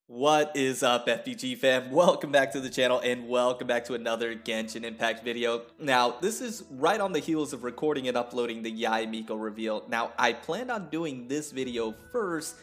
What is up, FPG fam? Welcome back to the channel and welcome back to another Genshin Impact video. Now, this is right on the heels of recording and uploading the Yae Miko reveal. Now, I planned on doing this video first.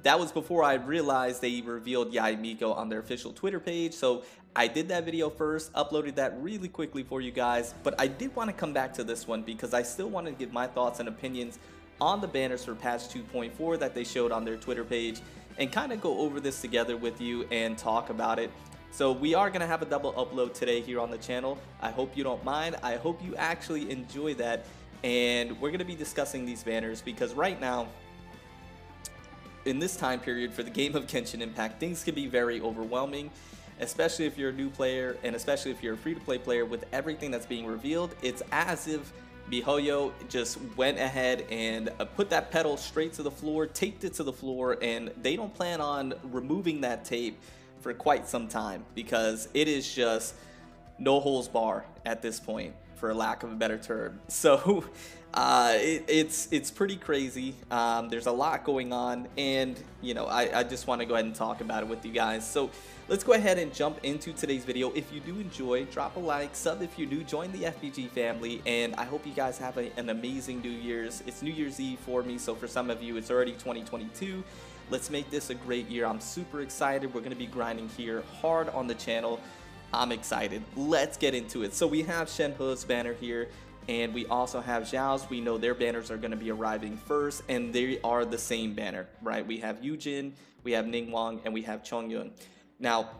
That was before I realized they revealed Yae Miko on their official Twitter page. So I did that video first, uploaded that really quickly for you guys. But I did want to come back to this one because I still want to give my thoughts and opinions on the banners for patch 2.4 that they showed on their Twitter page, and kind of go over this together with you and talk about it. So we are going to have a double upload today here on the channel. I hope you don't mind. I hope you actually enjoy that. And we're going to be discussing these banners because right now, in this time period for the game of Genshin Impact, things can be very overwhelming, especially if you're a new player and especially if you're a free-to-play player. With everything that's being revealed, it's as if miHoYo just went ahead and put that pedal straight to the floor, taped it to the floor, and they don't plan on removing that tape for quite some time because it is just no holds bar at this point, for lack of a better term. So it's pretty crazy. There's a lot going on, and you know, I just want to go ahead and talk about it with you guys. So let's go ahead and jump into today's video. If you do enjoy, drop a like, sub if you do, join the FPG family, and I hope you guys have an amazing New Year's. It's New Year's Eve for me, so for some of you it's already 2022. Let's make this a great year. I'm super excited. We're going to be grinding here hard on the channel. I'm excited. Let's get into it. So we have Shenhe's banner here, and we also have Zhao's. We know their banners are going to be arriving first, and they are the same banner, right? We have Yujin, we have Ningguang, and we have Chongyun. Now,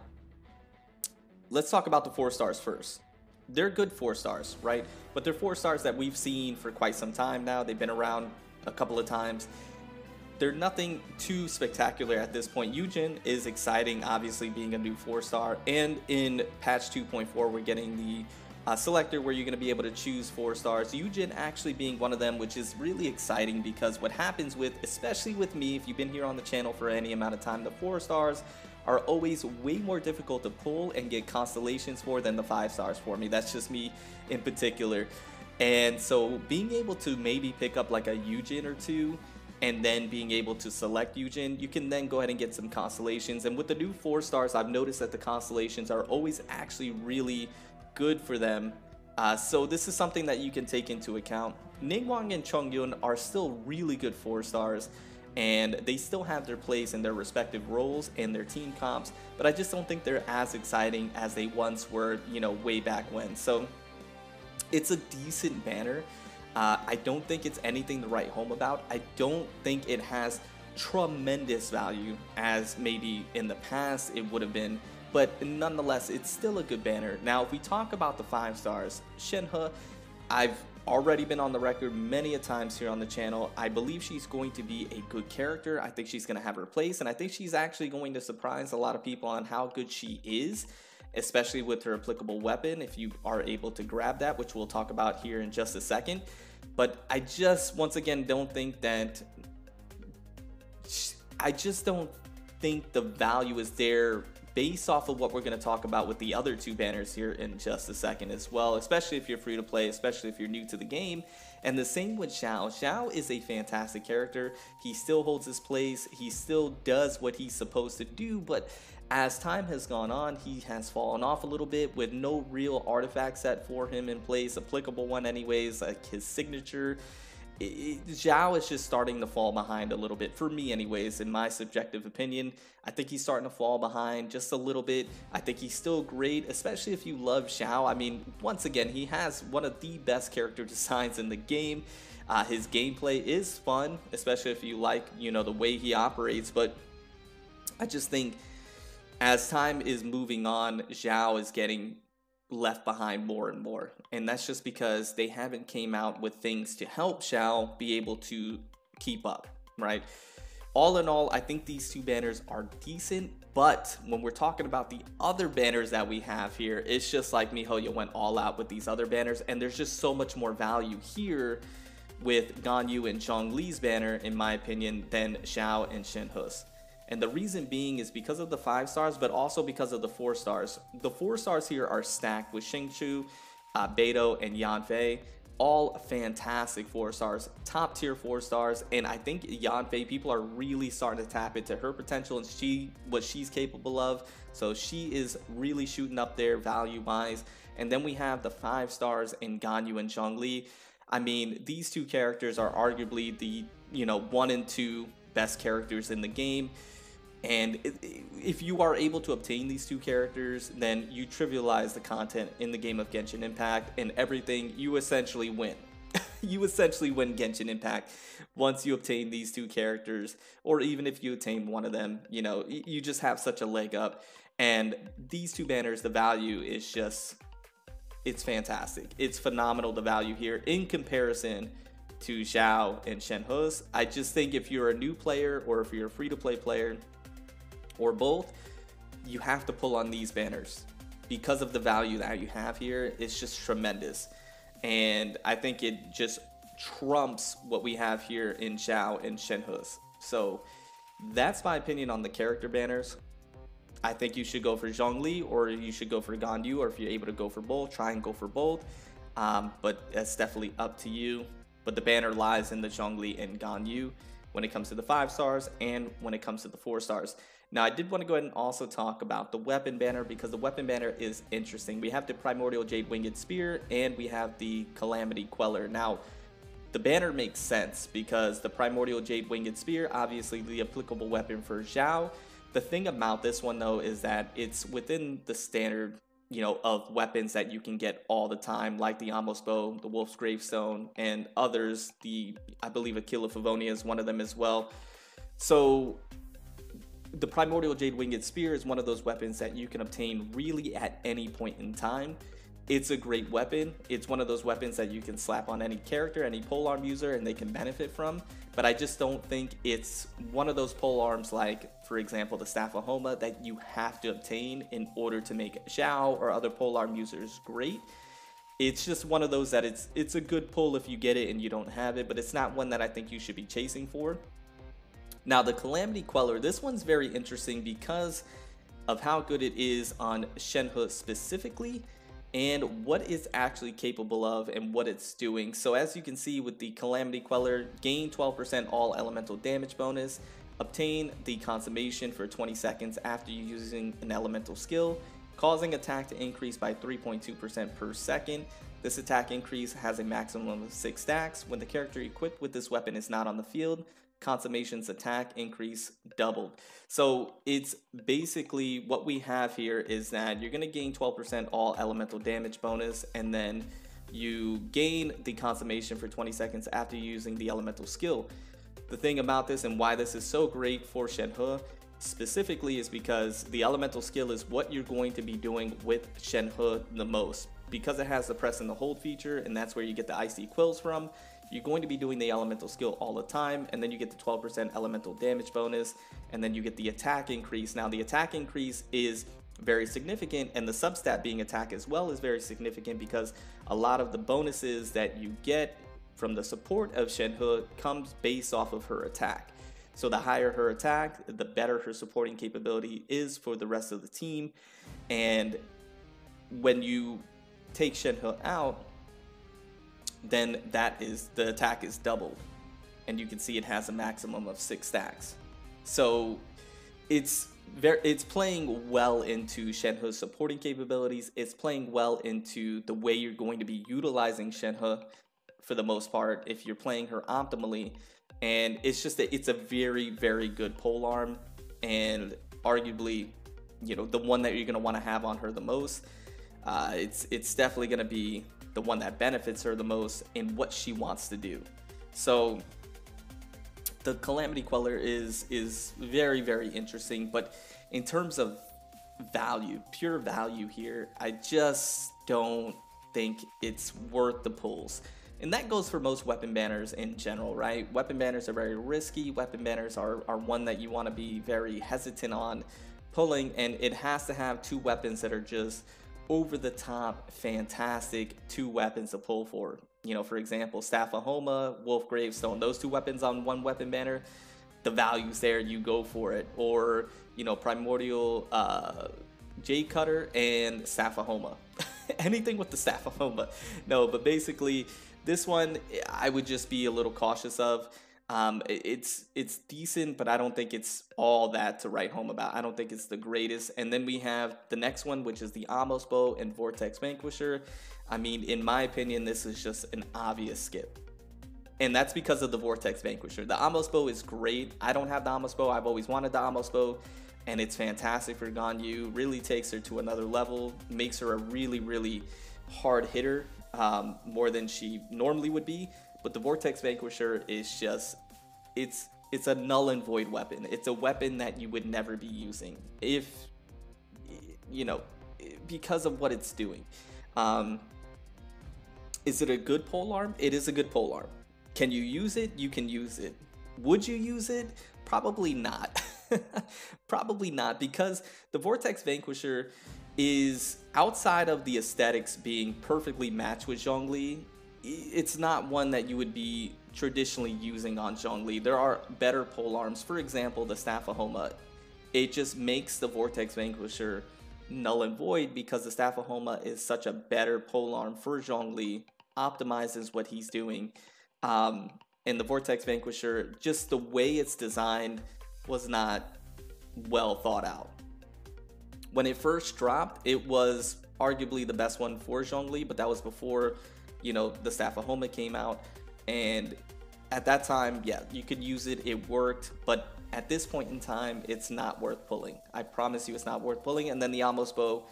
let's talk about the 4 stars first. They're good 4 stars, right? But they're 4 stars that we've seen for quite some time now. They've been around a couple of times. They're nothing too spectacular at this point. Yujin is exciting, obviously being a new 4-star, and in patch 2.4 we're getting the selector where you're going to be able to choose 4 stars. Yujin actually being one of them, which is really exciting because what happens with, especially with me, if you've been here on the channel for any amount of time, the 4 stars are always way more difficult to pull and get constellations for than the 5 stars for me. That's just me in particular. And so being able to maybe pick up like a Yujin or 2 and then being able to select Yujin, you can then go ahead and get some constellations. And with the new 4 stars, I've noticed that the constellations are always actually really good for them. So this is something that you can take into account. Ningguang and Chongyun are still really good 4 stars, and they still have their place in their respective roles and their team comps, but I just don't think they're as exciting as they once were, you know, way back when. So it's a decent banner. I don't think it's anything to write home about. I don't think it has tremendous value as maybe in the past it would have been, but nonetheless, it's still a good banner. Now, if we talk about the 5 stars, Shenhe, I've already been on the record many a times here on the channel. I believe she's going to be a good character. I think she's going to have her place, and I think she's actually going to surprise a lot of people on how good she is, especially with her applicable weapon, if you are able to grab that, which we'll talk about here in just a second. But I just, once again, don't think that, I just don't think the value is there based off of what we're going to talk about with the other 2 banners here in just a second as well, especially if you're free to play, especially if you're new to the game. And the same with Xiao. Xiao is a fantastic character. He still holds his place. He still does what he's supposed to do, but as time has gone on, he has fallen off a little bit with no real artifact set for him in place, applicable one anyways, like his signature. Zhao is just starting to fall behind a little bit, for me anyways, in my subjective opinion. I think he's starting to fall behind just a little bit. I think he's still great, especially if you love Zhao. I mean, once again, he has one of the best character designs in the game. His gameplay is fun, especially if you like, you know, the way he operates, but I just think as time is moving on, Zhao is getting left behind more and more, and that's just because they haven't came out with things to help Xiao be able to keep up, right? All in all, I think these 2 banners are decent, but when we're talking about the other banners that we have here, it's just like miHoYo went all out with these other banners, and there's just so much more value here with Ganyu and Zhongli's banner, in my opinion, than Xiao and Shenhe's. And the reason being is because of the 5 stars, but also because of the 4 stars. The 4 stars here are stacked with Xingqiu, Beidou, and Yanfei. all fantastic 4 stars, top tier 4 stars, and I think Yanfei, people are really starting to tap into her potential and what she's capable of. So she is really shooting up there value wise. And then we have the 5 stars in Ganyu and Zhongli. I mean, these two characters are arguably the 1 and 2 best characters in the game. And if you are able to obtain these two characters, then you trivialize the content in the game of Genshin Impact and everything. You essentially win. You essentially win Genshin Impact once you obtain these two characters, or even if you obtain one of them, you just have such a leg up. And these two banners, the value is just, it's fantastic. It's phenomenal, the value here in comparison to Xiao and Shenhe's. I just think if you're a new player or if you're a free-to-play player, or both, you have to pull on these banners because of the value that you have here. It's just tremendous, and I think it just trumps what we have here in Xiao and Shenhe's. So that's my opinion on the character banners. I think you should go for Zhongli, or you should go for Ganyu, or if you're able to go for both, try and go for both, but that's definitely up to you. But the banner lies in the Zhongli and Ganyu when it comes to the 5 stars and when it comes to the 4 stars. Now, I did want to go ahead and also talk about the weapon banner, because the weapon banner is interesting. We have the Primordial Jade Winged Spear and we have the Calamity Color. Now, the banner makes sense because the Primordial Jade Winged Spear, obviously the applicable weapon for Xiao. The thing about this one though is that it's within the standard, of weapons that you can get all the time, like the Amos Bow, the Wolf's Gravestone, and others. I believe Aquila Favonia is one of them as well. So the Primordial Jade Winged Spear is one of those weapons that you can obtain really at any point in time. It's a great weapon. It's one of those weapons that you can slap on any character, any polearm user, and they can benefit from. But I just don't think it's one of those polearms like, for example, the Staff of Homa, that you have to obtain in order to make Xiao or other polearm users great. It's just one of those that it's a good pull if you get it and you don't have it, but it's not one that I think you should be chasing for. Now, the Calamity Color, this one's very interesting because of how good it is on Shenhe specifically and what it's actually capable of and what it's doing. So as you can see with the Calamity Color, gain 12% all elemental damage bonus, obtain the consummation for 20 seconds after using an elemental skill, causing attack to increase by 3.2% per second. This attack increase has a maximum of 6 stacks. When the character equipped with this weapon is not on the field, Consummation's attack increase doubled. So it's basically what we have here is that you're going to gain 12% all elemental damage bonus, and then you gain the Consummation for 20 seconds after using the elemental skill. The thing about this and why this is so great for Shenhe specifically is because the elemental skill is what you're going to be doing with Shenhe the most. Because it has the press and the hold feature, and that's where you get the icy quills from, you're going to be doing the elemental skill all the time, and then you get the 12% elemental damage bonus, and then you get the attack increase. Now the attack increase is very significant, and the substat being attack as well is very significant because a lot of the bonuses that you get from the support of Shenhe comes based off of her attack. So the higher her attack, the better her supporting capability is for the rest of the team. And when you take Shenhe out, then the attack is doubled, and you can see it has a maximum of 6 stacks. So it's playing well into Shenhe's supporting capabilities. It's playing well into the way you're going to be utilizing Shenhe for the most part if you're playing her optimally. And it's just that it's a very, very good polearm, and arguably, the one that you're going to want to have on her the most. It's definitely going to be the one that benefits her the most in what she wants to do. So the Calamity Color is very, very interesting, but in terms of value, pure value here, I just don't think it's worth the pulls. And that goes for most weapon banners in general, right? Weapon banners are very risky. Weapon banners are one that you want to be very hesitant on pulling, and it has to have 2 weapons that are just over the top fantastic 2 weapons to pull for. For example, Staff of Homa, Wolf Gravestone, those 2 weapons on one weapon banner, the value's there, you go for it. Or Primordial Jade Cutter and Staff of Homa. Anything with the Staff of Homa. No, but basically This one, I would just be a little cautious of. It's decent, but I don't think it's all that to write home about. I don't think it's the greatest. And then we have the next one, which is the Amos Bow and Vortex Vanquisher. I mean, in my opinion, this is just an obvious skip. And that's because of the Vortex Vanquisher. The Amos Bow is great. I don't have the Amos Bow. I've always wanted the Amos Bow, and it's fantastic for Ganyu. Really takes her to another level, makes her a really, really hard hitter, more than she normally would be. But the Vortex Vanquisher is just, it's a null and void weapon. It's a weapon that you would never be using if, you know, because of what it's doing. Is it a good polearm? It is a good polearm. Can you use it? You can use it. Would you use it? Probably not. Probably not, because the Vortex Vanquisher is, outside of the aesthetics being perfectly matched with Zhongli, it's not one that you would be traditionally using on Zhongli. There are better polearms. For example, the Staff of Homa. It just makes the Vortex Vanquisher null and void because the Staff of Homa is such a better polearm for Zhongli, optimizes what he's doing. And the Vortex Vanquisher, just the way it's designed, was not well thought out. When it first dropped, it was arguably the best one for Zhongli, but that was before, you know, the Staff of Homa came out. And at that time, yeah, you could use it, it worked, but at this point in time, it's not worth pulling. I promise you it's not worth pulling. And then the Amos Bow,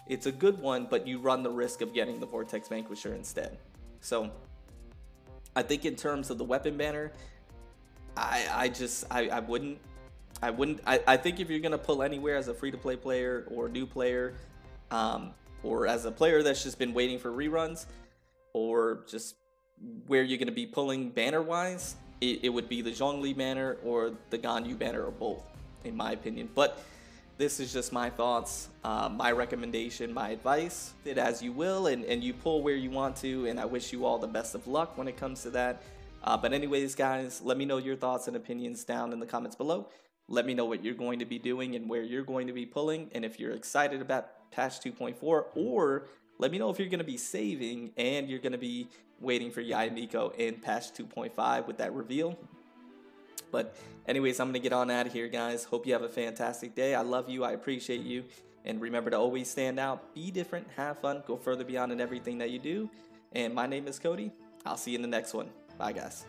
it's a good one, but you run the risk of getting the Vortex Vanquisher instead. So I think in terms of the weapon banner, I wouldn't. I think if you're gonna pull anywhere as a free-to-play player or new player, or as a player that's just been waiting for reruns, or just where you're gonna be pulling banner-wise, it would be the Zhongli banner or the Ganyu banner, or both, in my opinion. But this is just my thoughts, my recommendation, my advice. It as you will, and you pull where you want to, and I wish you all the best of luck when it comes to that. But anyways, guys, let me know your thoughts and opinions down in the comments below. Let me know what you're going to be doing and where you're going to be pulling, and if you're excited about patch 2.4, or let me know if you're going to be saving and you're going to be waiting for Yae Miko in patch 2.5 with that reveal. But anyways, I'm going to get on out of here, guys. Hope you have a fantastic day. I love you. I appreciate you. And remember to always stand out, be different, have fun, go further beyond in everything that you do. And my name is Cody. I'll see you in the next one. Bye, guys.